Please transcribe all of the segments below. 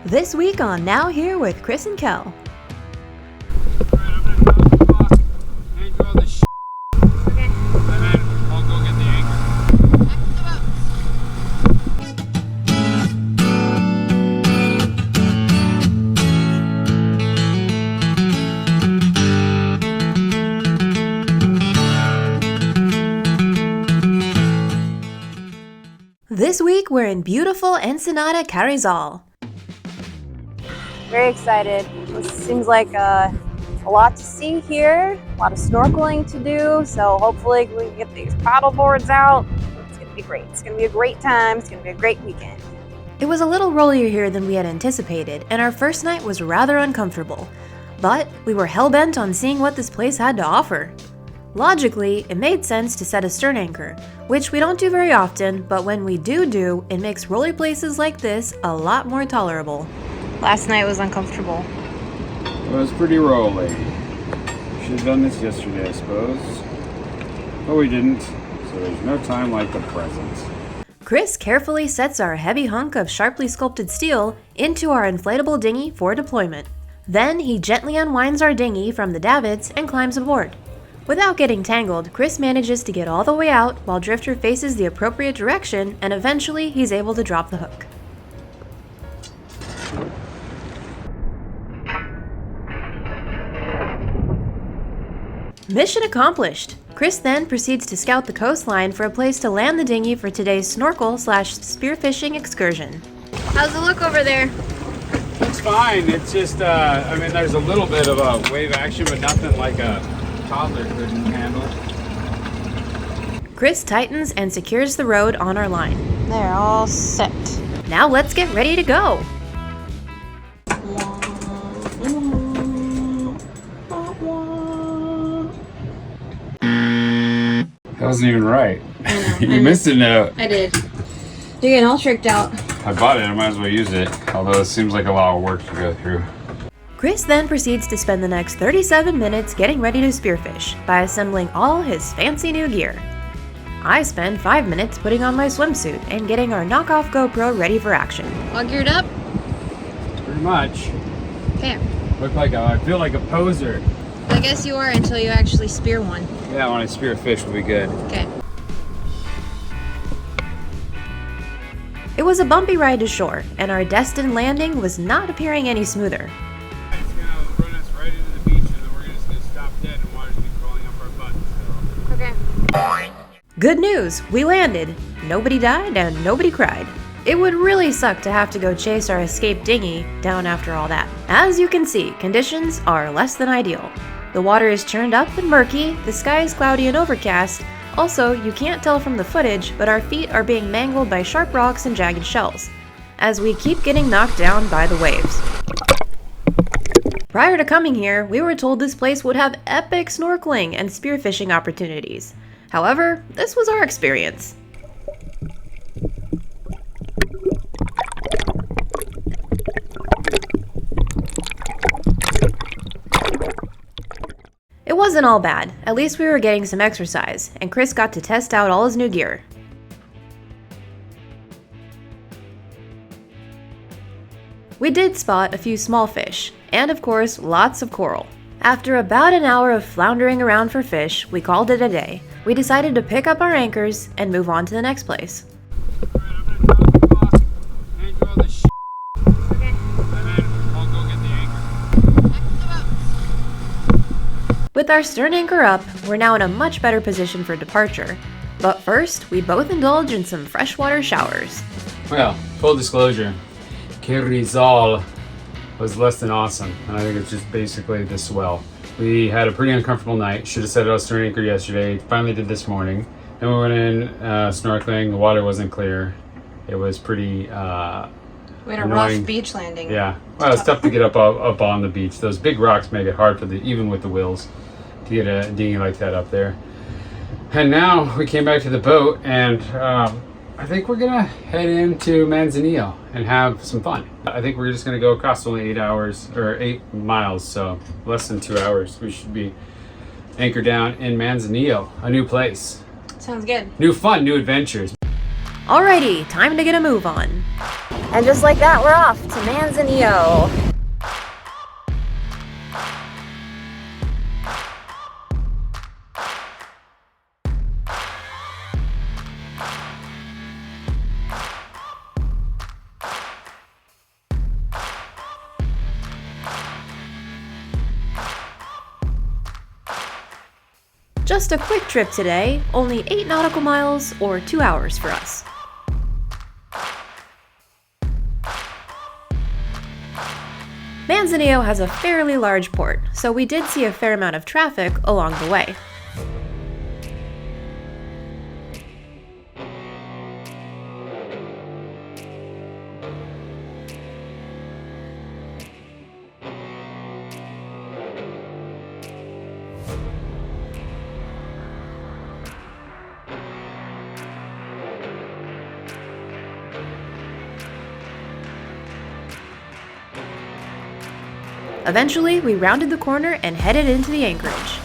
This week on Now Here with Chris and Kell. This week we're in beautiful Ensenada Carrizal. Very excited. This seems like a lot to see here, a lot of snorkeling to do, so hopefully we can get these paddle boards out. It's going to be great. It's going to be a great time. It's going to be a great weekend. It was a little rollier here than we had anticipated, and our first night was rather uncomfortable. But we were hell-bent on seeing what this place had to offer. Logically, it made sense to set a stern anchor, which we don't do very often, but when we do, it makes rolly places like this a lot more tolerable. Last night was uncomfortable. It was pretty rolly. Should have done this yesterday, I suppose. But we didn't, so there's no time like the present. Chris carefully sets our heavy hunk of sharply sculpted steel into our inflatable dinghy for deployment. Then he gently unwinds our dinghy from the davits and climbs aboard. Without getting tangled, Chris manages to get all the way out while Drifter faces the appropriate direction, and eventually he's able to drop the hook. Mission accomplished! Chris then proceeds to scout the coastline for a place to land the dinghy for today's snorkel/spearfishing excursion. How's it look over there? It's fine. It's just, there's a little bit of a wave action, but nothing like a toddler couldn't handle. Chris tightens and secures the rode on our line. They're all set. Now let's get ready to go! That wasn't even right. You missed a note. I did. You're getting all tricked out. I bought it. I might as well use it. Although it seems like a lot of work to go through. Chris then proceeds to spend the next 37 minutes getting ready to spearfish by assembling all his fancy new gear. I spend 5 minutes putting on my swimsuit and getting our knockoff GoPro ready for action. All geared up? Pretty much. Okay. I feel like a poser. I guess you are until you actually spear one. Yeah, when I spear a fish will be good. Okay. It was a bumpy ride to shore, and our destined landing was not appearing any smoother. It's gonna run us right into the beach, and then we're just gonna stop dead, and water's gonna be crawling up our butts. So. Okay. Good news, we landed. Nobody died and nobody cried. It would really suck to have to go chase our escaped dinghy down after all that. As you can see, conditions are less than ideal. The water is churned up and murky, the sky is cloudy and overcast. Also, you can't tell from the footage, but our feet are being mangled by sharp rocks and jagged shells, as we keep getting knocked down by the waves. Prior to coming here, we were told this place would have epic snorkeling and spearfishing opportunities. However, this was our experience. It wasn't all bad. At least we were getting some exercise, and Chris got to test out all his new gear. We did spot a few small fish, and of course, lots of coral. After about an hour of floundering around for fish, we called it a day. We decided to pick up our anchors and move on to the next place. With our stern anchor up, we're now in a much better position for departure. But first, we both indulge in some freshwater showers. Well, full disclosure, Carrizal was less than awesome, and I think it's just basically the swell. We had a pretty uncomfortable night. Should have set out stern anchor yesterday. Finally did this morning. Then we went in snorkeling. The water wasn't clear. It was pretty We had a annoying. rough beach landing. Yeah. Well, it's tough to get up on the beach. Those big rocks make it hard for even with the wheels to get a dinghy like that up there. And now we came back to the boat, and I think we're gonna head into Manzanillo and have some fun. I think we're just gonna go across only 8 hours or 8 miles, so less than 2 hours. We should be anchored down in Manzanillo, a new place. Sounds good. New fun, new adventures. Alrighty, time to get a move on. And just like that, we're off to Manzanillo. Just a quick trip today, only 8 nautical miles or 2 hours for us. Manzanillo has a fairly large port, so we did see a fair amount of traffic along the way. Eventually, we rounded the corner and headed into the anchorage.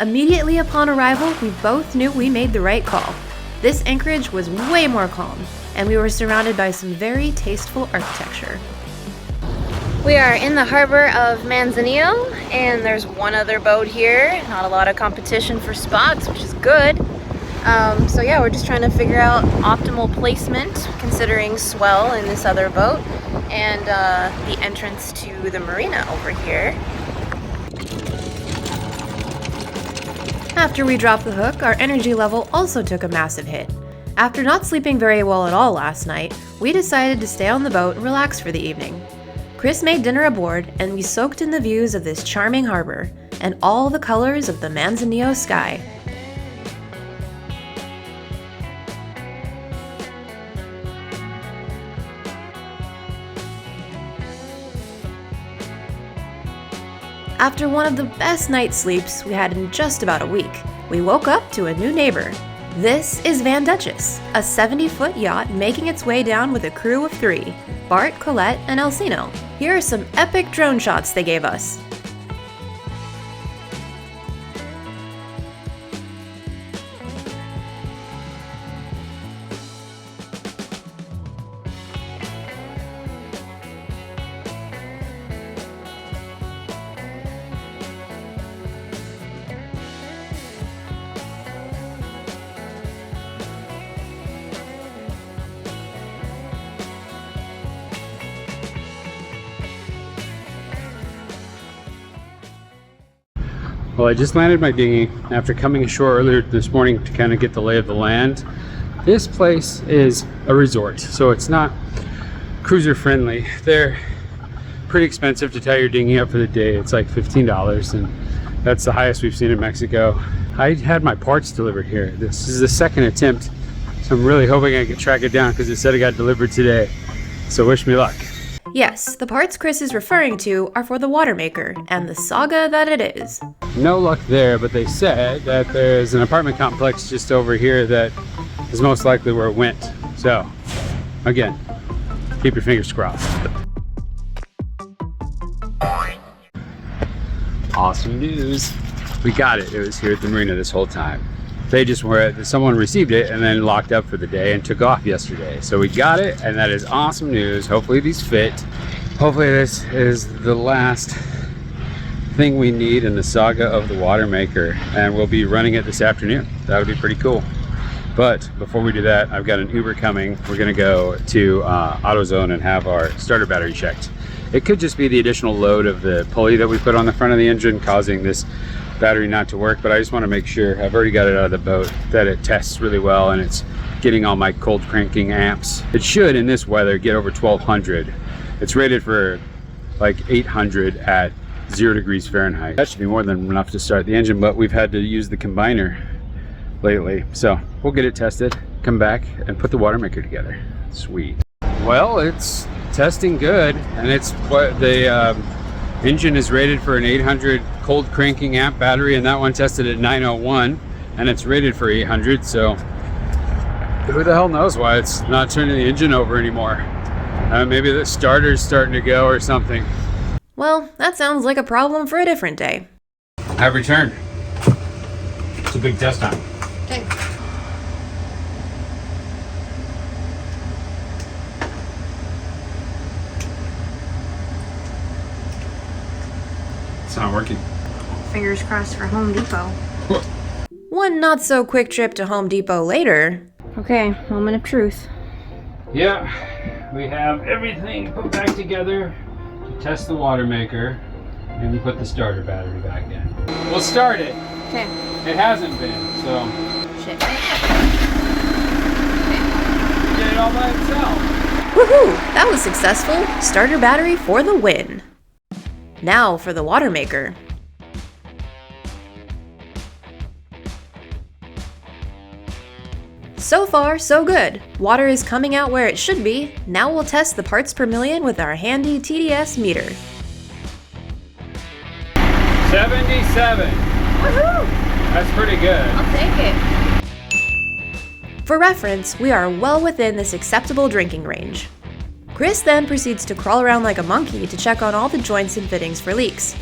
Immediately upon arrival, we both knew we made the right call. This anchorage was way more calm, and we were surrounded by some very tasteful architecture. We are in the harbor of Manzanillo, and there's one other boat here. Not a lot of competition for spots, which is good. So yeah, we're just trying to figure out optimal placement, considering swell in this other boat, and the entrance to the marina over here. After we dropped the hook, our energy level also took a massive hit. After not sleeping very well at all last night, we decided to stay on the boat and relax for the evening. Chris made dinner aboard, and we soaked in the views of this charming harbor and all the colors of the Manzanillo sky. After one of the best night's sleeps we had in just about a week, we woke up to a new neighbor. This is Van Duchess, a 70-foot yacht making its way down with a crew of 3, Bart, Colette, and Elsino. Here are some epic drone shots they gave us. Well, I just landed my dinghy after coming ashore earlier this morning to kind of get the lay of the land. This place is a resort, so it's not cruiser friendly. They're pretty expensive to tie your dinghy up for the day. It's like $15, and that's the highest we've seen in Mexico. I had my parts delivered here. This is the second attempt, so I'm really hoping I can track it down because it said it got delivered today. So wish me luck. Yes, the parts Chris is referring to are for the watermaker, and the saga that it is. No luck there, but they said that there's an apartment complex just over here that is most likely where it went. So, again, keep your fingers crossed. Awesome news. We got it. It was here at the marina this whole time. They just were, someone received it and then locked up for the day and took off yesterday. So we got it, and that is awesome news. Hopefully these fit. Hopefully this is the last thing we need in the saga of the watermaker, and we'll be running it this afternoon. That would be pretty cool. But before we do that, I've got an Uber coming. We're gonna go to AutoZone and have our starter battery checked. It could just be the additional load of the pulley that we put on the front of the engine causing this battery not to work, but I just want to make sure, I've already got it out of the boat, that it tests really well and it's getting all my cold cranking amps. It should, in this weather, get over 1200. It's rated for like 800 at 0 degrees Fahrenheit. That should be more than enough to start the engine, but we've had to use the combiner lately. So we'll get it tested, come back and put the watermaker together. Sweet. Well, it's testing good, and it's what the engine is rated for an 800 cold cranking amp battery, and that one tested at 901, and it's rated for 800. So who the hell knows why it's not turning the engine over anymore. Maybe the starter's starting to go or something. Well, that sounds like a problem for a different day. I've returned. It's a big test time. Okay. not working. Fingers crossed for Home Depot. One not so quick trip to Home Depot later. Okay, moment of truth. Yeah, we have everything put back together to test the water maker and put the starter battery back in. We'll start it. Okay. It hasn't been, so Shit. get it all by itself. Woohoo! That was successful. Starter battery for the win. Now for the water maker. So far, so good. Water is coming out where it should be. Now we'll test the parts per million with our handy TDS meter. 77. Woohoo! That's pretty good. I'll take it. For reference, we are well within this acceptable drinking range. Chris then proceeds to crawl around like a monkey to check on all the joints and fittings for leaks.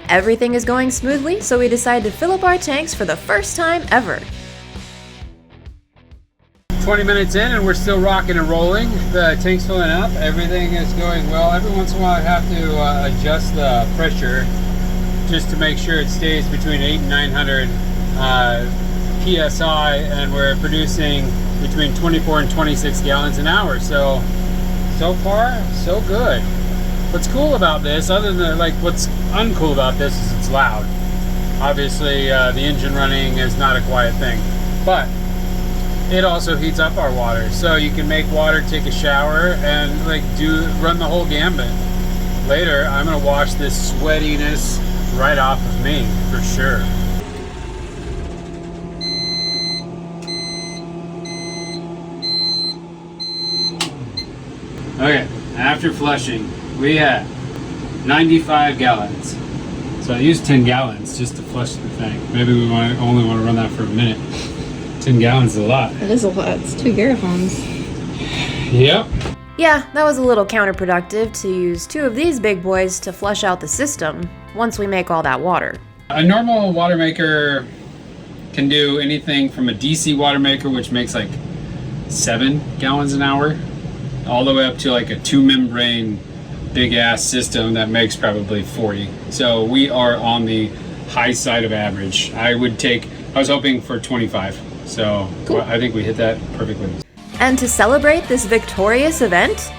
Everything is going smoothly, so we decide to fill up our tanks for the first time ever. 20 minutes in and we're still rocking and rolling. The tank's filling up. Everything is going well. Every once in a while I have to adjust the pressure just to make sure it stays between 800 and 900 PSI, and we're producing between 24 and 26 gallons an hour. So far, so good. What's cool about this, other than what's uncool about this, is it's loud. Obviously, the engine running is not a quiet thing, but it also heats up our water. So you can make water, take a shower, and run the whole gambit. Later, I'm gonna wash this sweatiness right off of me, for sure. Okay, after flushing, we had 95 gallons. So I used 10 gallons just to flush the tank. Maybe we only want to run that for a minute. 10 gallons is a lot. That is a lot. It's 2 garahomes. Yep. Yeah, that was a little counterproductive to use 2 of these big boys to flush out the system once we make all that water. A normal water maker can do anything from a DC water maker, which makes 7 gallons an hour, all the way up to a 2-membrane big ass system that makes probably 40. So we are on the high side of average. I was hoping for 25. So cool. I think we hit that perfectly. And to celebrate this victorious event,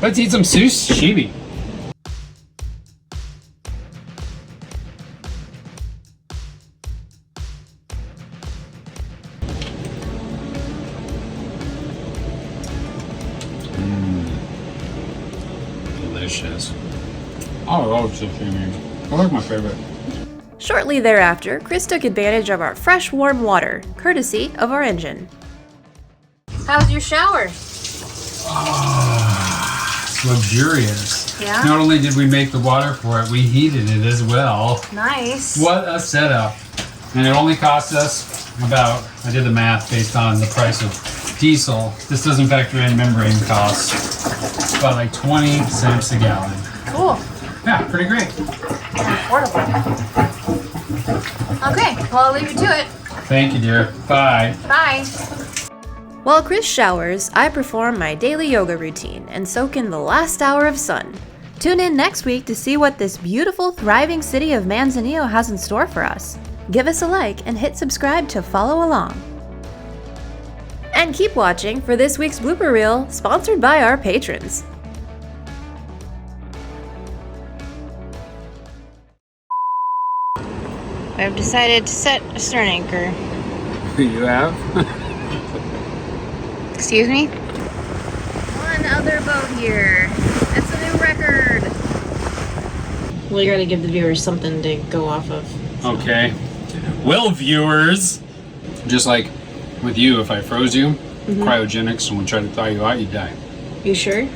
let's eat some sushi. Delicious. I love sashimi. I like my favorite. shortly thereafter, Chris took advantage of our fresh warm water, courtesy of our engine. How's your shower? It's luxurious. Yeah? Not only did we make the water for it, we heated it as well. Nice. What a setup. And it only cost us about, I did the math based on the price of diesel. This doesn't factor in membrane costs. About like 20 cents a gallon. Cool. Yeah, pretty great. Affordable. Okay, well, I'll leave you to it. Thank you, dear. Bye. Bye. While Chris showers, I perform my daily yoga routine and soak in the last hour of sun. Tune in next week to see what this beautiful, thriving city of Manzanillo has in store for us. Give us a like and hit subscribe to follow along. And keep watching for this week's blooper reel, sponsored by our patrons. I've decided to set a stern anchor. You have? Excuse me? One other boat here. That's a new record. Well, you gotta give the viewers something to go off of. Okay. Well, viewers, just like with you, if I froze you, cryogenics, someone tried to thaw you out, you'd die. You sure?